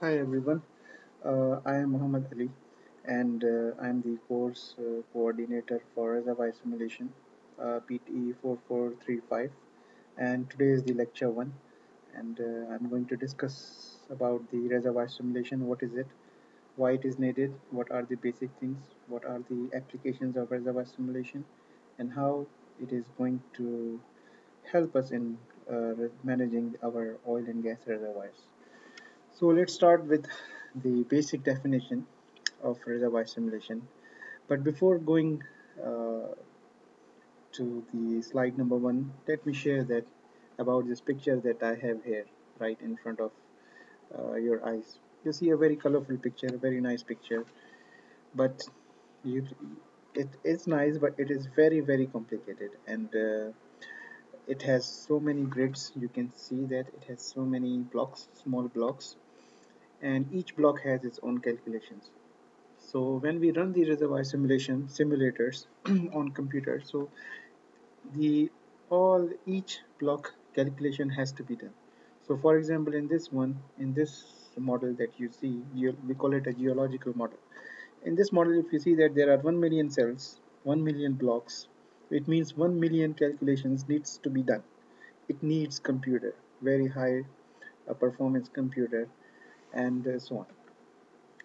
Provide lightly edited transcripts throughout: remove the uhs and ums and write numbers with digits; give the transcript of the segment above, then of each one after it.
Hi everyone, I am Muhammad Ali and I am the course coordinator for Reservoir Simulation PTE 4435, and today is the lecture 1, and I'm going to discuss about the reservoir simulation. What is it, why it is needed, what are the basic things, what are the applications of reservoir simulation, and how it is going to help us in managing our oil and gas reservoirs. So let's start with the basic definition of reservoir simulation. But before going uh, to the slide number 1, let me share that about this picture that I have here right in front of your eyes. You see a very colorful picture, a very nice picture, but you, it is nice, but it is very complicated, and it has so many grids. You can see that it has so many blocks, small blocks, and each block has its own calculations. So when we run the reservoir simulation simulators on computers, so the all each block calculation has to be done. So for example, in this one, in this model that you see, we call it a geological model. In this model, if you see that there are 1 million cells, 1 million blocks, it means 1 million calculations needs to be done. It needs computer, very high performance computer, and so on.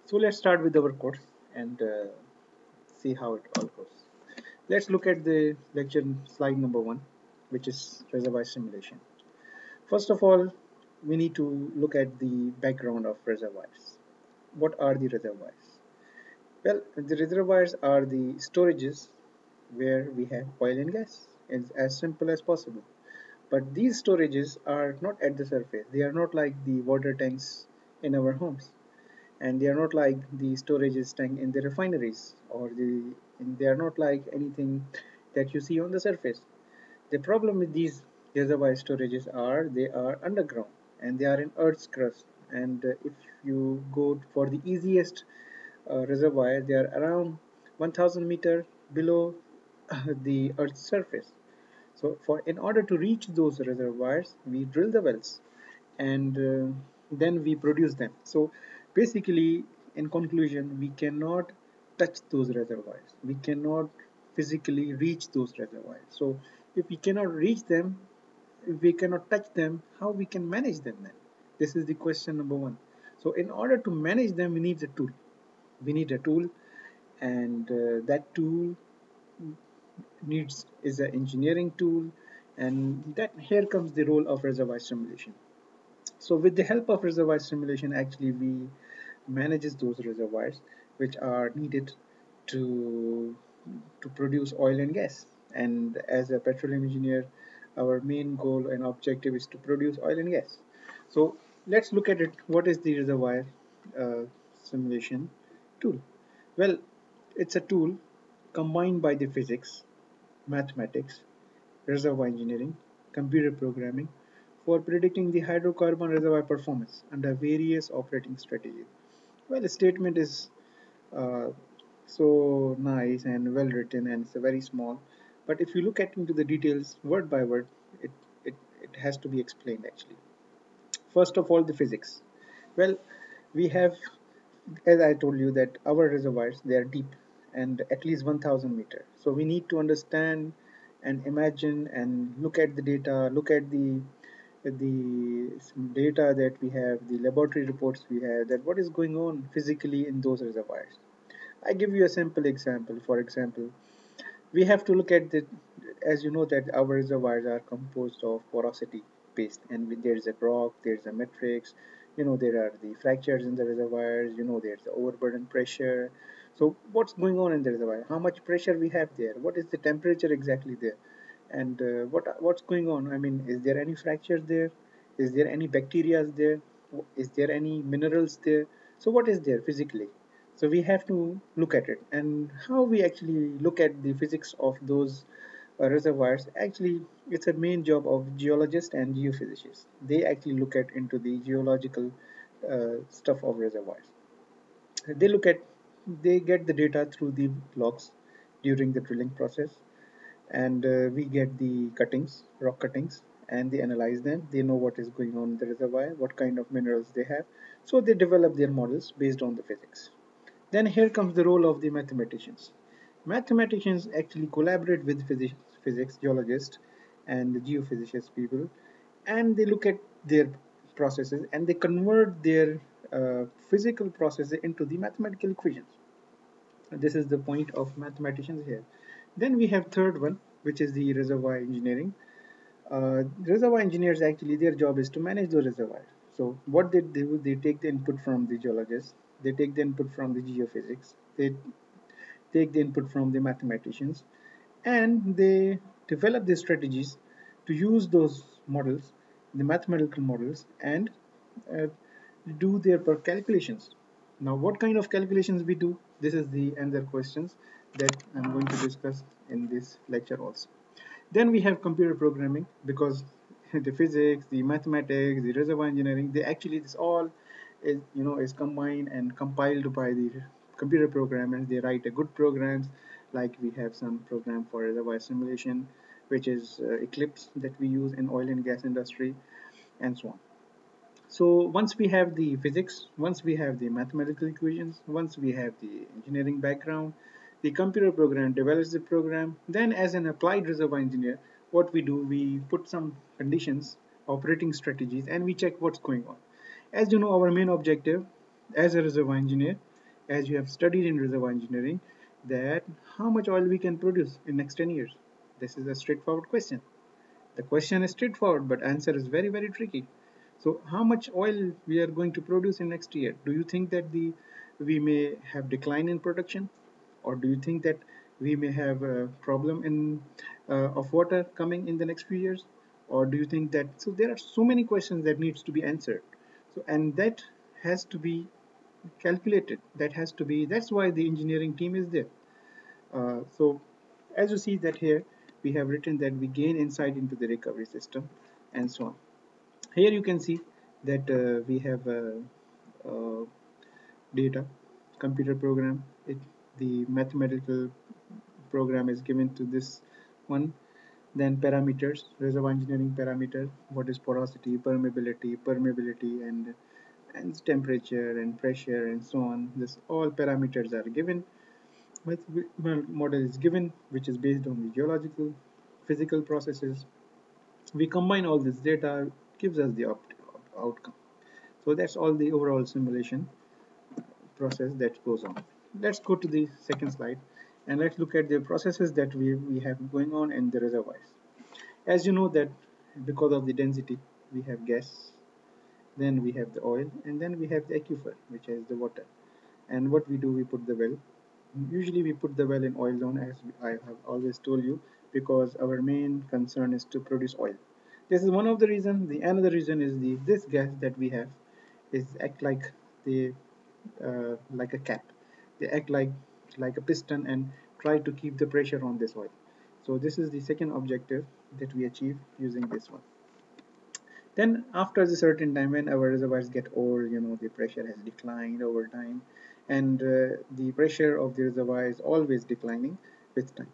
So let's start with our course and see how it all goes. Let's look at the lecture slide number 1, which is reservoir simulation. First of all, we need to look at the background of reservoirs. What are the reservoirs? Well, the reservoirs are the storages where we have oil and gas. It's as simple as possible. But these storages are not at the surface. They are not like the water tanks in our homes, and they are not like the storages tank in the refineries, or they are not like anything that you see on the surface. The problem with these reservoir storages are they are underground and they are in earth's crust, and if you go for the easiest reservoir, they are around 1000 meter below the earth's surface. So for in order to reach those reservoirs, we drill the wells, and then we produce them. So basically, in conclusion, we cannot touch those reservoirs. We cannot physically reach those reservoirs. So if we cannot reach them, if we cannot touch them, how we can manage them then? This is the question number 1. So in order to manage them, we need a tool. We need a tool, and that tool needs is an engineering tool, and that here comes the role of reservoir simulation. So with the help of reservoir simulation, actually we manages those reservoirs which are needed to to produce oil and gas. And as a petroleum engineer, our main goal and objective is to produce oil and gas. So let's look at it. What is the reservoir uh, simulation tool? Well, it's a tool combined by the physics, mathematics, reservoir engineering, computer programming for predicting the hydrocarbon reservoir performance under various operating strategies. Well, the statement is uh, so nice and well written, and it's a very small. But if you look at into the details word by word, it, it has to be explained actually. First of all, the physics. Well, we have, as I told you, that our reservoirs they are deep and at least 1000 meter. So we need to understand and imagine and look at the data, look at the data that we have, the laboratory reports we have, that what is going on physically in those reservoirs. I give you a simple example. For example, we have to look at the, as you know, that our reservoirs are composed of porosity based, and there's a rock, there's a matrix, there are the fractures in the reservoirs, there's the overburden pressure. So what's going on in the reservoir, how much pressure we have there, what is the temperature exactly there, and what's going on, I mean, is there any fractures there, is there any bacteria there, is there any minerals there, so what is there physically. So we have to look at it, and how we actually look at the physics of those reservoirs. Actually, it's a main job of geologists and geophysicists. They actually look at into the geological stuff of reservoirs. They look at, they get the data through the logs during the drilling process, and we get the cuttings, rock cuttings, and they analyze them. They know what is going on in the reservoir, what kind of minerals they have. So they develop their models based on the physics. Then here comes the role of the mathematicians. Mathematicians actually collaborate with physics geologists and the geophysicists people, and they look at their processes and they convert their physical processes into the mathematical equations. This is the point of mathematicians here. Then we have third one, which is the reservoir engineering. Reservoir engineers actually their job is to manage the reservoir. So what they do, they take the input from the geologists, they take the input from the geophysics, they take the input from the mathematicians, and they develop the strategies to use those models, the mathematical models, and uh, do their calculations. Now, what kind of calculations we do? This is the another questions that I'm going to discuss in this lecture also. Then we have computer programming, because the physics, the mathematics, the reservoir engineering, they actually this all is is combined and compiled by the computer programmers. They write a good programs, like we have some program for reservoir simulation, which is Eclipse that we use in oil and gas industry, and so on. So once we have the physics, once we have the mathematical equations, once we have the engineering background, the computer program develops the program. Then as an applied reservoir engineer, what we do, we put some conditions, operating strategies, and we check what's going on. As you know, our main objective as a reservoir engineer, as you have studied in reservoir engineering, that how much oil we can produce in next 10 years. This is a straightforward question. The question is straightforward, but answer is very, very tricky. So, how much oil we are going to produce in next year? Do you think that the we may have decline in production, or do you think that we may have a problem in of water coming in the next few years, or do you think that? So there are so many questions that needs to be answered. So and that has to be calculated. That has to be. That's why the engineering team is there. So as you see that here, we have written that we gain insight into the recovery system and so on. Here you can see that we have data, computer program. The mathematical program is given to this one. Then parameters, reservoir engineering parameter, what is porosity, permeability, and temperature and pressure and so on. This all parameters are given. Model is given, which is based on the geological, physical processes. We combine all this data, gives us the outcome. So that's all the overall simulation process that goes on. Let's go to the second slide and let's look at the processes that we have going on in the reservoirs. As you know that because of the density, we have gas, then we have the oil, and then we have the aquifer, which is the water. And what we do, we put the well. Usually we put the well in oil zone, as I have always told you, because our main concern is to produce oil. This is one of the reasons. The another reason is this gas that we have is act like the like a cap. They act like a piston and try to keep the pressure on this oil. So this is the second objective that we achieve using this one. Then after a certain time, when our reservoirs get old, the pressure has declined over time, and the pressure of the reservoir is always declining with time.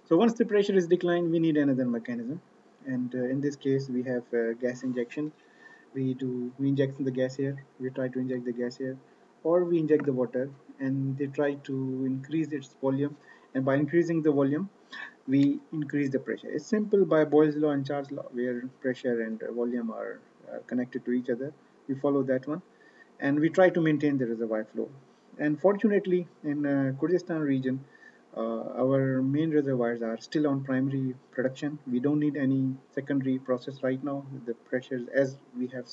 So once the pressure is declined, we need another mechanism, and in this case we have gas injection. We inject the gas here, we try to inject the gas here, or we inject the water, and they try to increase its volume, and by increasing the volume we increase the pressure. It's simple by Boyle's law and Charles law, where pressure and volume are connected to each other. We follow that one, and we try to maintain the reservoir flow. And fortunately, in Kurdistan region, our main reservoirs are still on primary production. We don't need any secondary process right now. The pressures, as we have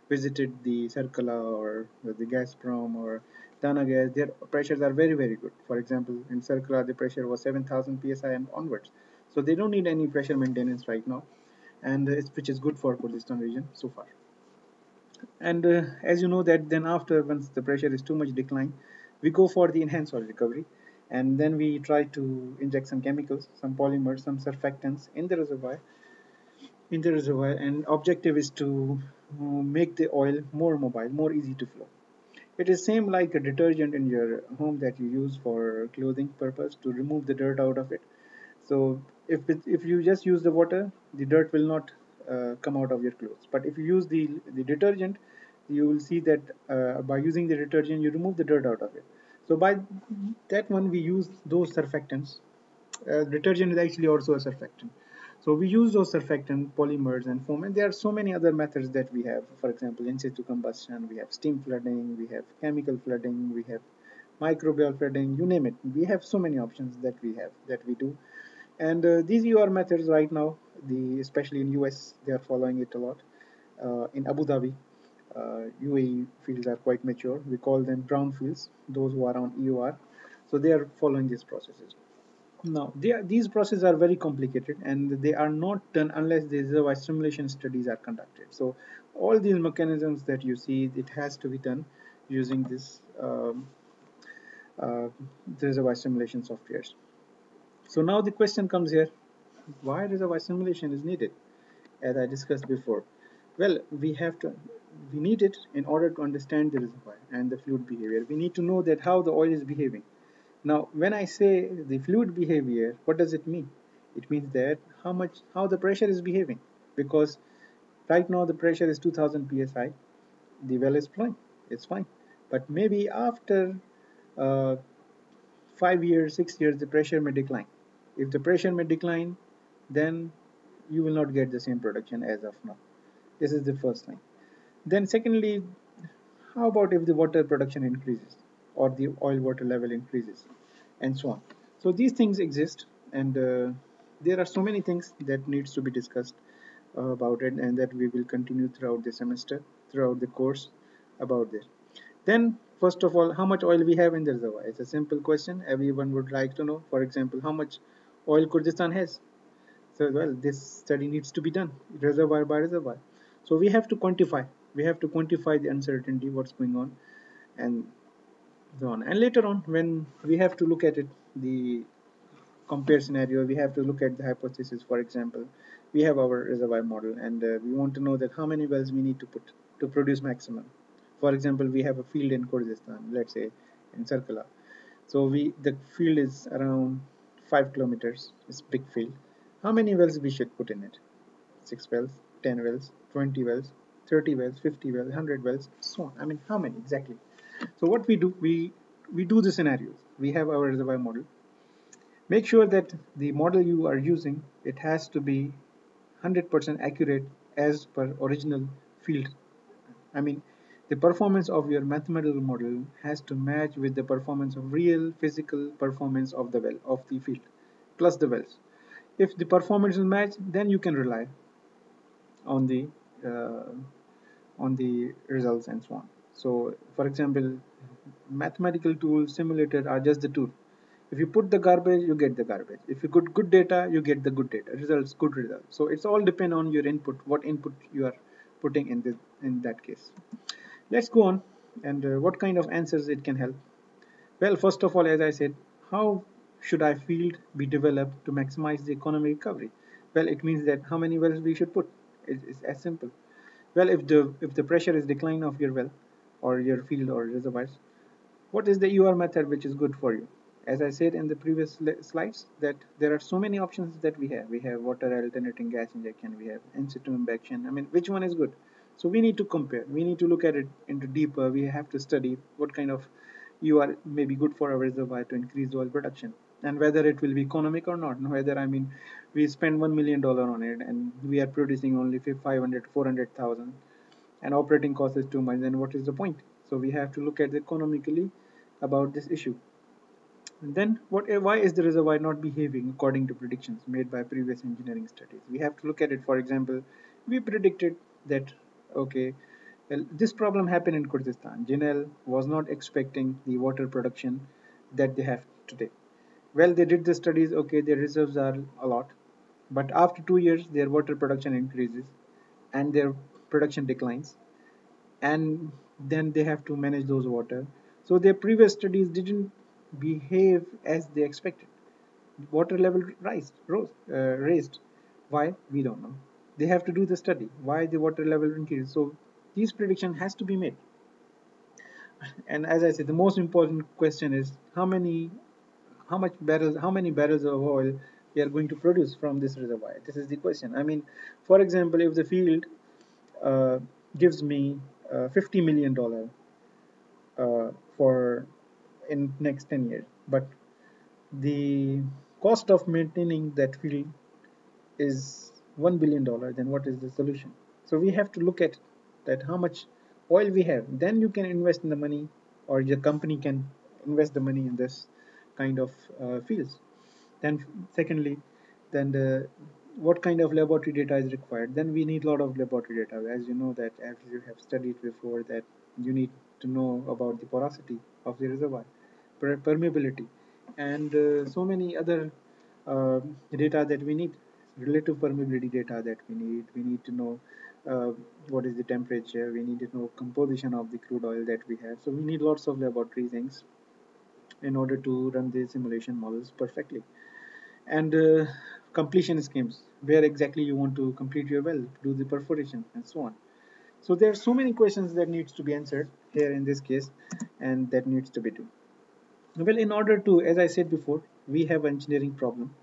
visited the Circula or the Gazprom or Dana Gas, their pressures are very, very good. For example, in Circula, the pressure was 7,000 psi and onwards. So they don't need any pressure maintenance right now, and which is good for Kurdistan region so far. And as you know that then after, once the pressure is too much decline, we go for the enhanced oil recovery, and then we try to inject some chemicals, some polymers, some surfactants in the reservoir, and objective is to make the oil more mobile, more easy to flow. It is same like a detergent in your home that you use for clothing purpose to remove the dirt out of it. So if you just use the water, the dirt will not come out of your clothes. But if you use the detergent, you will see that by using the detergent, you remove the dirt out of it. So by that one, we use those surfactants. Detergent is actually also a surfactant. So we use those surfactant polymers and foam, and there are so many other methods that we have. For example, in situ combustion, we have steam flooding, we have chemical flooding, we have microbial flooding, you name it. We have so many options that we do. And these UR methods right now, especially in US, they are following it a lot. In Abu Dhabi, UAE fields are quite mature. We call them brown fields, those who are on EOR. So they are following these processes. Now, these processes are very complicated and they are not done unless the reservoir simulation studies are conducted. So, all these mechanisms that you see, it has to be done using this uh, reservoir simulation softwares. So, now the question comes here, why reservoir simulation is needed? As I discussed before, well, we need it in order to understand the reservoir and the fluid behavior. We need to know that how the oil is behaving. Now, when I say the fluid behavior, what does it mean? It means that how the pressure is behaving. Because right now the pressure is 2000 psi, the well is flowing, it's fine. But maybe after uh, 5 years, 6 years, the pressure may decline. If the pressure may decline, then you will not get the same production as of now. This is the first thing. Then, secondly, how about if the water production increases or the oil water level increases and so on? So these things exist, and there are so many things that needs to be discussed about it, and that we will continue throughout the semester, throughout the course about this. Then, first of all, how much oil we have in the reservoir? It's a simple question. Everyone would like to know. For example, how much oil Kurdistan has? So, well, this study needs to be done reservoir by reservoir. So we have to quantify. We have to quantify the uncertainty, what's going on, and so on. And later on, when we have to look at it, the compare scenario, we have to look at the hypothesis. For example, we have our reservoir model, and we want to know that how many wells we need to put to produce maximum. For example, we have a field in Kurdistan, let's say in Circula. So the field is around 5 kilometers. It's big field. How many wells we should put in it? 6 wells, 10 wells, 20 wells, 30 wells, 50 wells, 100 wells, so on. I mean, how many exactly? So what we do, we do the scenarios. We have our reservoir model. Make sure that the model you are using, it has to be 100% accurate as per original field. I mean, the performance of your mathematical model has to match with the performance of real physical performance of the well, of the field, plus the wells. If the performance is matched, then you can rely on uh, the results and so on. So, for example, mathematical tools, simulator are just the tool. If you put the garbage, you get the garbage. If you put good data, you get the good data. Results, good results. So it's all depend on your input, what input you are putting in that case. Let's go on, and what kind of answers it can help. Well, first of all, as I said, how should our field be developed to maximize the economic recovery? Well, it means that how many wells we should put. It's as simple. Well, if the pressure is decline of your well or your field or reservoirs, what is the UR method which is good for you? As I said in the previous slides, that there are so many options that we have. We have water alternating gas injection, we have in situ imbection. I mean, which one is good? So we need to compare. We need to look at it into deeper. We have to study what kind of UR may be good for our reservoir to increase oil production, and whether it will be economic or not. Whether, I mean, we spend $1 million on it and we are producing only 500, 400,000, and operating cost is too much, then what is the point? So we have to look at economically about this issue. And then why is the reservoir not behaving according to predictions made by previous engineering studies? We have to look at it. For example, we predicted that, okay, well, this problem happened in Kurdistan. Jinel was not expecting the water production that they have today. Well, they did the studies, okay, their reserves are a lot, but after 2 years, their water production increases and their production declines, and then they have to manage those water. So their previous studies didn't behave as they expected. Water level raised. Why? We don't know. They have to do the study. Why the water level increased? So these prediction has to be made. And as I said, the most important question is how many barrels of oil we are going to produce from this reservoir? This is the question. I mean, for example, if the field uh, gives me $50 million for in next 10 years, but the cost of maintaining that field is $1 billion, then what is the solution? So we have to look at that how much oil we have. Then you can invest in the money, or your company can invest the money in this kind of fields. Then, secondly, then what kind of laboratory data is required? Then we need a lot of laboratory data. As you know that, as you have studied before, that you need to know about the porosity of the reservoir, permeability, and so many other uh, data that we need. Relative permeability data that we need. We need to know uh, what is the temperature. We need to know composition of the crude oil that we have. So we need lots of laboratory things in order to run the simulation models perfectly. And completion schemes, where exactly you want to complete your well, do the perforation, and so on. So there are so many questions that needs to be answered here in this case, and that needs to be done. Well, in order to, as I said before, we have an engineering problem.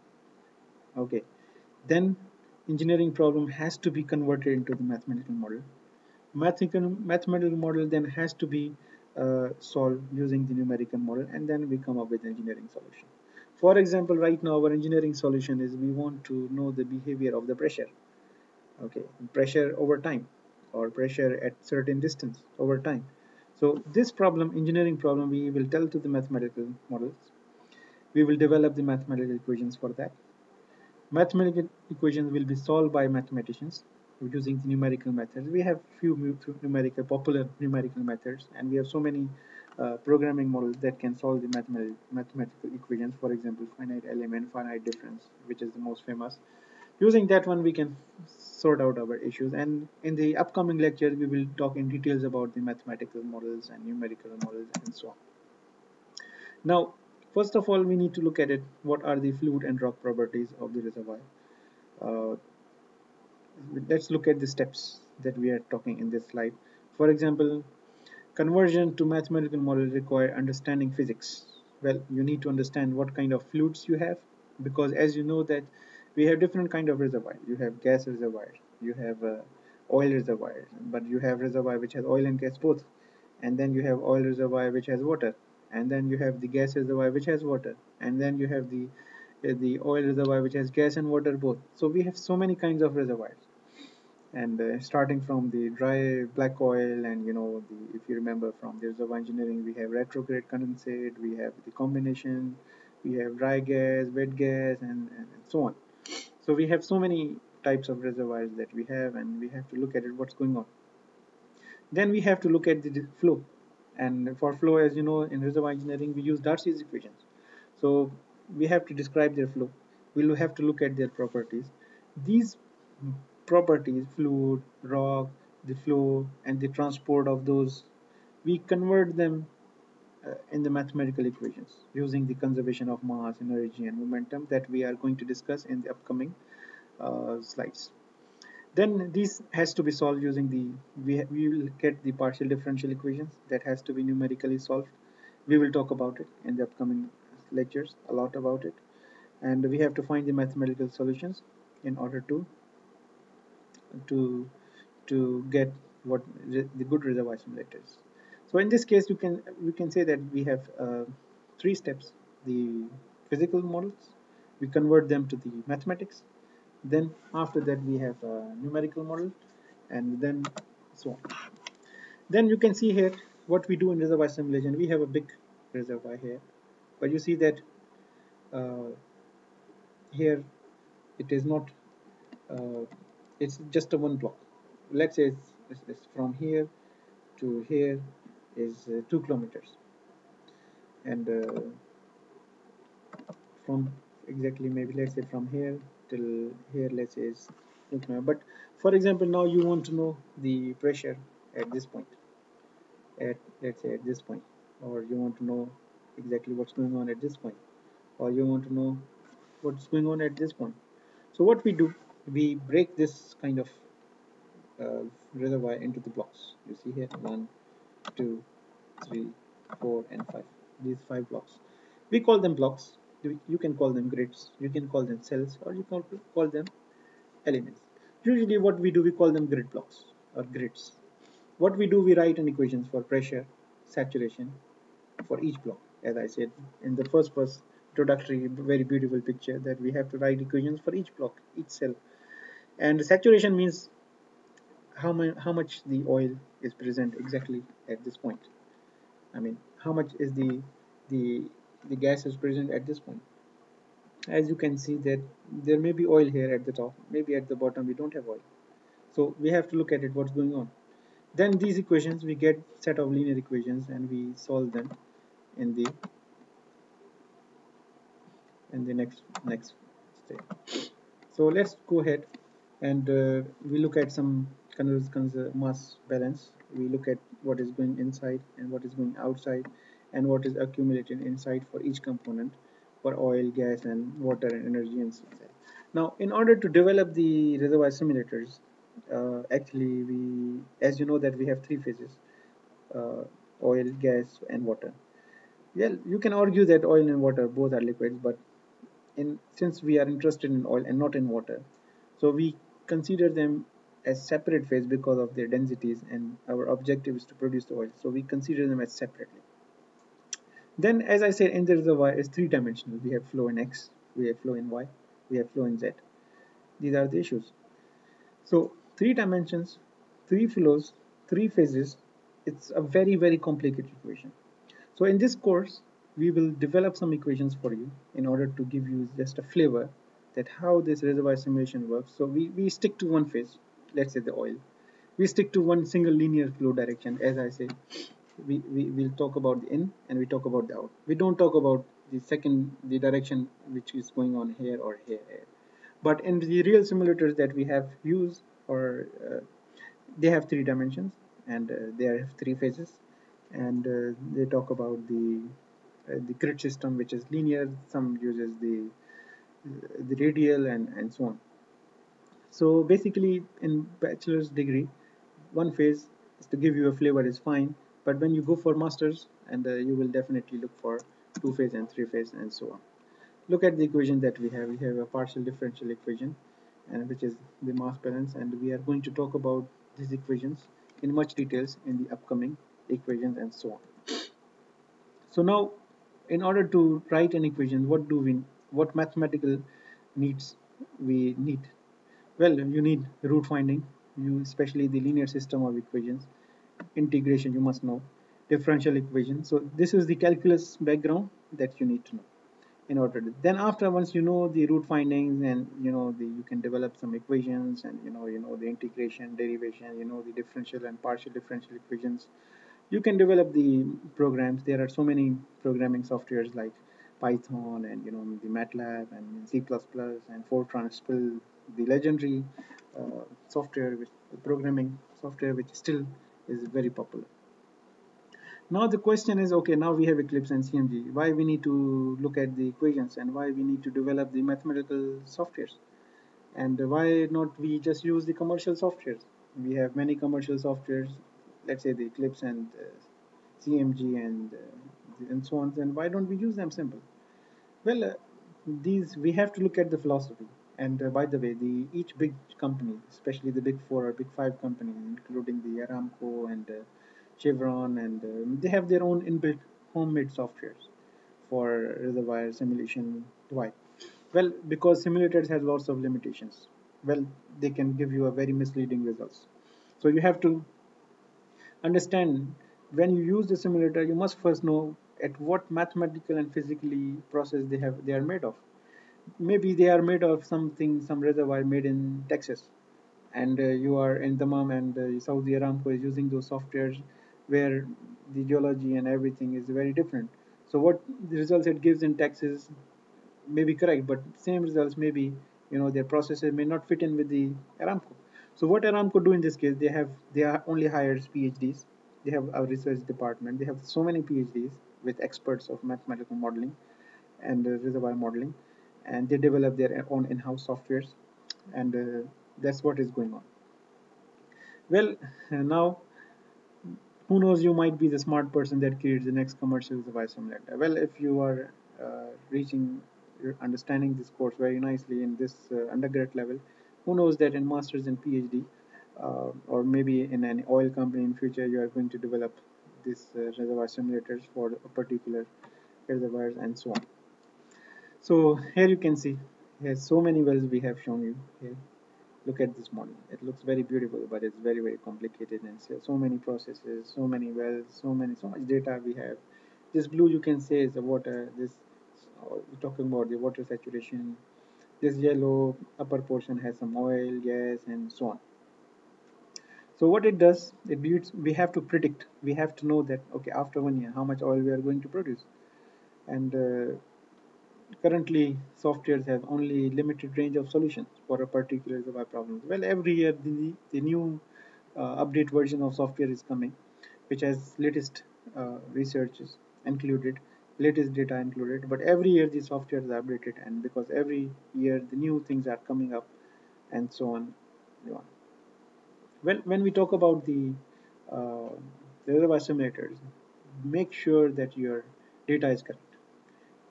Okay, then engineering problem has to be converted into the mathematical model. Mathematical model then has to be solved using the numerical model, and then we come up with engineering solution. For example, right now our engineering solution is we want to know the behavior of the pressure. Okay, pressure over time, or pressure at certain distance over time. So this problem, engineering problem, we will tell to the mathematical models. We will develop the mathematical equations for that. Mathematical equations will be solved by mathematicians using the numerical methods. We have few popular numerical methods, and we have so many programming models that can solve the mathematical equations. For example, finite element, finite difference, which is the most famous. Using that one, we can sort out our issues. And in the upcoming lecture, we will talk in details about the mathematical models and numerical models and so on. Now, first of all, we need to look at it. What are the fluid and rock properties of the reservoir? Uh, let's look at the steps that we are talking in this slide. For example, conversion to mathematical model require understanding physics. Well, you need to understand what kind of fluids you have, because as you know that we have different kind of reservoir. You have gas reservoirs, you have oil reservoirs, but you have reservoir which has oil and gas both, and then you have oil reservoir which has water, and then you have the gas reservoir which has water, and then you have the oil reservoir which has gas and water both. So we have so many kinds of reservoirs, and starting from the dry black oil, and if you remember from the reservoir engineering, we have retrograde condensate, we have the combination, we have dry gas, wet gas, and so on. So we have so many types of reservoirs that we have, and we have to look at it what's going on. Then we have to look at the flow, and for flow, as you know, in reservoir engineering we use Darcy's equations. So we have to describe their flow. We'll have to look at their properties. These properties, fluid, rock, the flow, and the transport of those, we convert them in the mathematical equations using the conservation of mass, energy, and momentum that we are going to discuss in the upcoming slides. Then this has to be solved using the, we will get the partial differential equations that has to be numerically solved. We will talk about it in the upcoming lectures, a lot about it, and we have to find the mathematical solutions in order to to get what the good reservoir simulators. So in this case, we can say that we have three steps: the physical models, we convert them to the mathematics, then after that we have a numerical model, and then so on. Then you can see here what we do in reservoir simulation. We have a big reservoir here, but you see that uh, here it is not, uh, it's just a one block. Let's say it's from here to here is 2 kilometers, and from exactly, maybe let's say from here till here, let's say is 2 kilometers. But for example, now you want to know the pressure at this point, at let's say at this point, or you want to know exactly what's going on at this point, or you want to know what's going on at this point. So what we do, we break this kind of uh, reservoir into the blocks. You see here, 1, 2, 3, 4, and 5. These 5 blocks, we call them blocks. You can call them grids, you can call them cells, or you can call them elements. Usually what we do, we call them grid blocks or grids. What we do, we write an equations for pressure, saturation for each block. As I said in the first introductory, very beautiful picture, that we have to write equations for each block, each cell. And saturation means how much the oil is present exactly at this point. I mean, how much is the the gas is present at this point. As you can see that there may be oil here at the top, maybe at the bottom we don't have oil. So we have to look at it, what's going on. Then these equations, we get set of linear equations and we solve them in the next step. So let's go ahead and we look at some mass balance. We look at what is going inside and what is going outside and what is accumulated inside for each component for oil, gas, and water and energy and so on. Now, in order to develop the reservoir simulators, actually as you know that we have three phases: uh, oil, gas, and water. Well, you can argue that oil and water both are liquids, but since we are interested in oil and not in water, so we consider them as separate phase because of their densities, and our objective is to produce the oil. So we consider them as separately. Then, as I said, in the reservoir is three-dimensional. We have flow in X, we have flow in Y, we have flow in Z. These are the issues. So three dimensions, three flows, three phases. It's a very complicated equation. So in this course, we will develop some equations for you in order to give you just a flavor that how this reservoir simulation works. So we stick to one phase, let's say the oil. We stick to one single linear flow direction. As I say, we will talk about the in and we talk about the out. We don't talk about the direction which is going on here or here. But in the real simulators that we have used, or they have three dimensions and they have three phases, and they talk about the grid system, which is linear. Some uses the radial and so on. So basically, in bachelor's degree, one phase is to give you a flavor is fine, but when you go for masters, and you will definitely look for two phase and three phase and so on. Look at the equation that we have. We have a partial differential equation, and which is the mass balance, and we are going to talk about these equations in much details in the upcoming equations and so on. So now, in order to write an equation, what mathematical needs we need? Well, you need root finding, especially the linear system of equations, integration you must know, differential equation. So this is the calculus background that you need to know in order to. Then after, once you know the root findings, and you can develop some equations, and you know the integration, derivation, the differential and partial differential equations. You can develop the programs. There are so many programming softwares like Python, and the MATLAB and C++ and Fortran still the legendary software, which programming software, which still is very popular. Now the question is, okay, now we have Eclipse and CMG. Why we need to look at the equations, and why we need to develop the mathematical softwares? And why not we just use the commercial softwares? We have many commercial softwares, let's say the Eclipse and CMG and so on. And why don't we use them simple? Well, these we have to look at the philosophy. And by the way, the each big company, especially the big four or big five companies, including the Aramco and Chevron, and they have their own inbuilt homemade softwares for reservoir simulation. Why? Well, because simulators has lots of limitations. Well, they can give you a very misleading results. So you have to understand, when you use the simulator, you must first know at what mathematical and physically process they are made of. Maybe they are made of some reservoir made in Texas, and you are in Dammam, and Saudi Aramco is using those softwares where the geology and everything is very different. So what the results it gives in Texas may be correct, but same results maybe their processes may not fit in with the Aramco. So what Aramco do in this case, they are only hires PhDs. They have a research department. They have so many PhDs with experts of mathematical modeling and reservoir modeling, and they develop their own in-house softwares, and that's what is going on. Well, now who knows, you might be the smart person that creates the next commercial reservoir simulator. Well, if you are reaching understanding this course very nicely in this undergrad level. Who knows that in masters and PhD, or maybe in an oil company in future, you are going to develop this reservoir simulators for a particular reservoirs and so on. So here you can see, here's so many wells we have shown you here. Look at this model. It looks very beautiful, but it's very, very complicated, and so many processes, so many wells, so much data we have. This blue you can say is the water. This we're talking about the water saturation. This yellow upper portion has some oil, gas, and so on. So what it does, it builds. We have to predict. We have to know that okay, after 1 year, how much oil we are going to produce, and currently softwares have only limited range of solutions for a particular reservoir problem. Well, every year the new update version of software is coming, which has latest researches included, latest data included. But every year the software is updated, and because every year the new things are coming up, and so on. So on. Well, when we talk about uh, the reservoir simulators, make sure that your data is correct.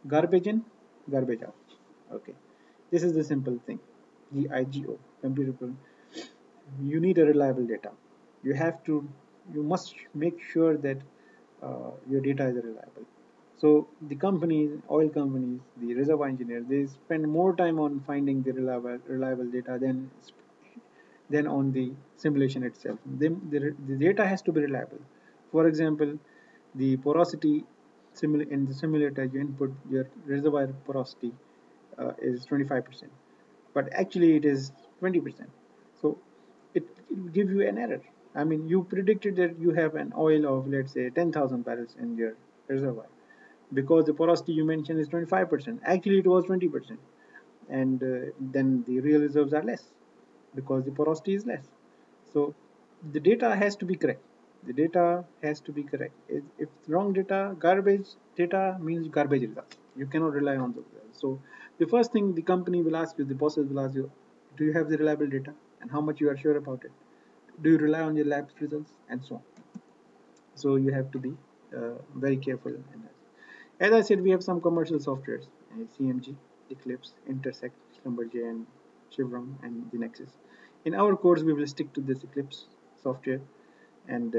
Garbage in, garbage out. Okay, this is the simple thing. GIGO, computer program. You need a reliable data. You have to, you must make sure that your data is reliable. So the companies, oil companies, the reservoir engineers, they spend more time on finding the reliable data than on the simulation itself. The data has to be reliable. For example, the porosity in the simulator, you input your reservoir porosity is 25%, but actually it is 20%. So it will give you an error. I mean, you predicted that you have an oil of, let's say, 10,000 barrels in your reservoir because the porosity you mentioned is 25%. Actually, it was 20%, and then the real reserves are less because the porosity is less. So the data has to be correct. The data has to be correct. If wrong data, garbage data means garbage results. You cannot rely on those results. So the first thing the company will ask you, the bosses will ask you, do you have the reliable data and how much you are sure about it? Do you rely on your lab's results and so on? So you have to be very careful in that. As I said, we have some commercial softwares: CMG, Eclipse, Intersect, Schlumberger, and Chevron, and the Nexus. In our course, we will stick to this Eclipse software, and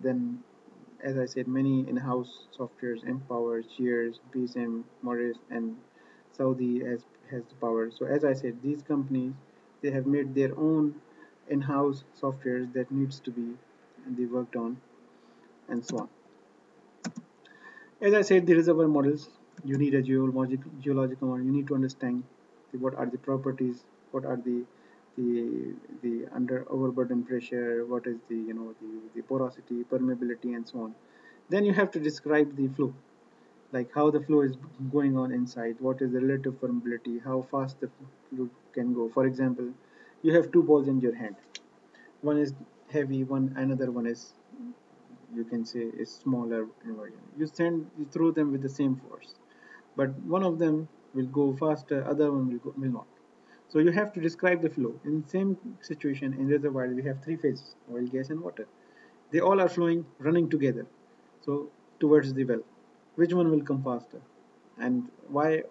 then, as I said, many in-house softwares: Empower, Cheers, BSM, Morris, and Saudi has the power. So, as I said, these companies, they have made their own in-house softwares that needs to be they worked on, and so on. As I said, the reservoir models, you need a geological model. You need to understand what are the properties, what are the under overburden pressure, what is the porosity, permeability, and so on. Then you have to describe the flow, like how the flow is going on inside, what is the relative permeability, how fast the flow can go. For example, you have two balls in your hand. One is heavy, another one is, you can say, is smaller version. You throw them with the same force, but one of them will go faster, other one will not. So you have to describe the flow. In same situation in reservoir, we have three phases: oil, gas, and water. They all are flowing, running together, so towards the well. Which one will come faster, and why?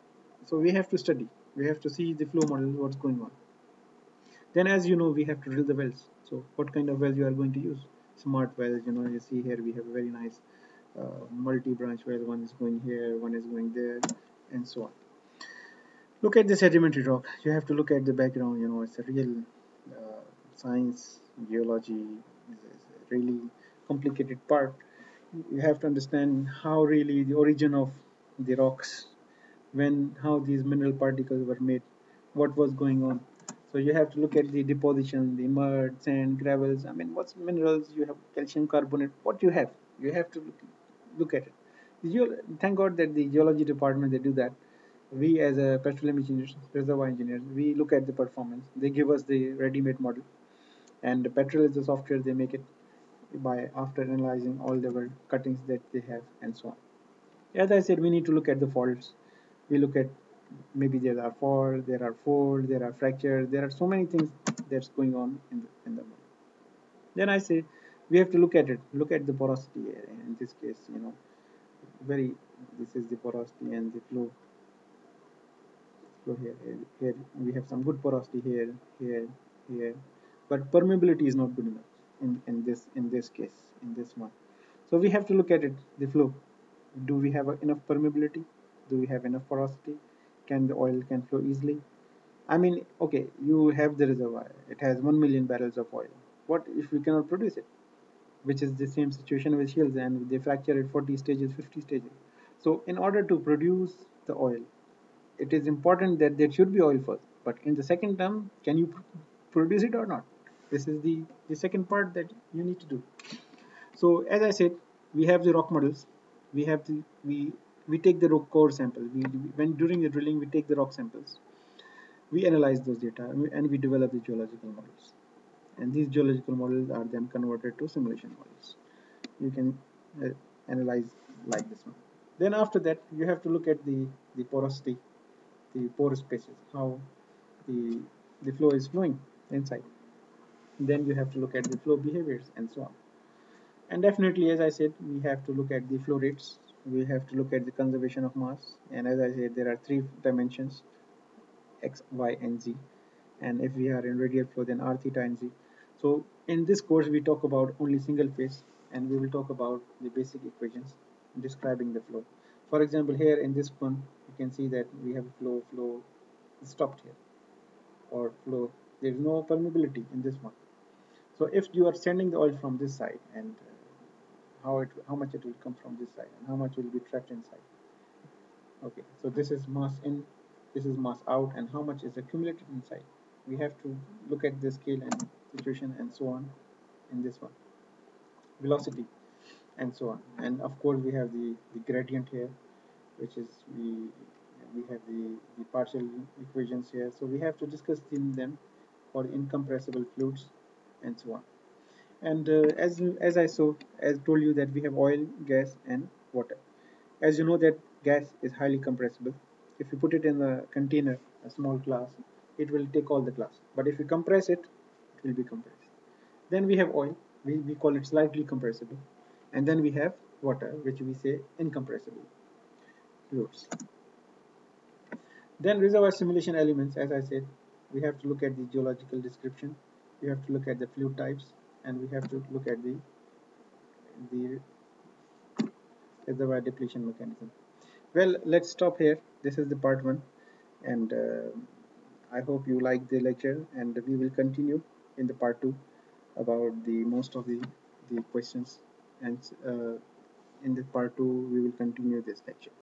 So we have to study, we have to see the flow model, what's going on. Then, as you know, we have to drill the wells. So what kind of wells you are going to use? Smart wells. You see here we have a very nice multi-branch well. One is going here, one is going there, and so on. Look at the sedimentary rock. You have to look at the background. It's a real science. Geology is a really complicated part. You have to understand how really the origin of the rocks, how these mineral particles were made, what was going on. So you have to look at the deposition, the mud, sand, gravels. I mean, what's minerals? You have calcium carbonate. What you have to look at it. Thank God that the geology department, they do that. We, as a petroleum engineers, reservoir engineers, we look at the performance. They give us the ready-made model, and the petrol is the software. They make it by after analyzing all the cuttings that they have and so on. As I said, we need to look at the faults. We look at, maybe there are faults, there are folds, there are fractures, there are so many things that's going on in the model. Then I say we have to look at it, look at the porosity in this case, very This is the porosity and the flow here. Here we have some good porosity here, here, here, but permeability is not good enough in this case, in this one. So we have to look at it, the flow. Do we have enough permeability? Do we have enough porosity? Can the oil can flow easily? I mean, okay, you have the reservoir. It has 1 million barrels of oil. What if we cannot produce it? Which is the same situation with shales, and they fracture at 40 stages, 50 stages. So in order to produce the oil, it is important that there should be oil first. But in the second term, can you produce it or not? This is the second part that you need to do. So as I said, we have the rock models. We have the we take the rock core sample. When during the drilling we take the rock samples. We analyze those data and we develop the geological models. And these geological models are then converted to simulation models. You can analyze like this one. Then after that, you have to look at the porosity, the pore spaces, how the the flow is flowing inside. Then you have to look at the flow behaviors and so on. And definitely, as I said, we have to look at the flow rates. We have to look at the conservation of mass. And as I said, there are three dimensions: x, y, and z. And if we are in radial flow, then r, theta, and z. So in this course, we talk about only single phase, and we will talk about the basic equations describing the flow. For example, here in this one, you can see that we have flow stopped here, or flow. There is no permeability in this one. So if you are sending the oil from this side, and how much it will come from this side, and how much will be trapped inside. Okay, so this is mass in, this is mass out, and how much is accumulated inside. We have to look at the scale and situation and so on in this one, velocity and so on. And of course we have the gradient here, which is we have the partial equations here. So we have to discuss them for incompressible fluids and so on. And as I as told you that we have oil, gas, and water. As you know that gas is highly compressible. If you put it in a container, a small glass, it will take all the glass. But if you compress it, it will be compressed. Then we have oil, we call it slightly compressible. And then we have water, which we say incompressible fluids. Then reservoir simulation elements, as I said, we have to look at the geological description, we have to look at the fluid types, and we have to look at the reservoir depletion mechanism. Well, let's stop here. This is the part one, and I hope you like the lecture, and we will continue in the part two about the most of the questions, and in the part two we will continue this lecture.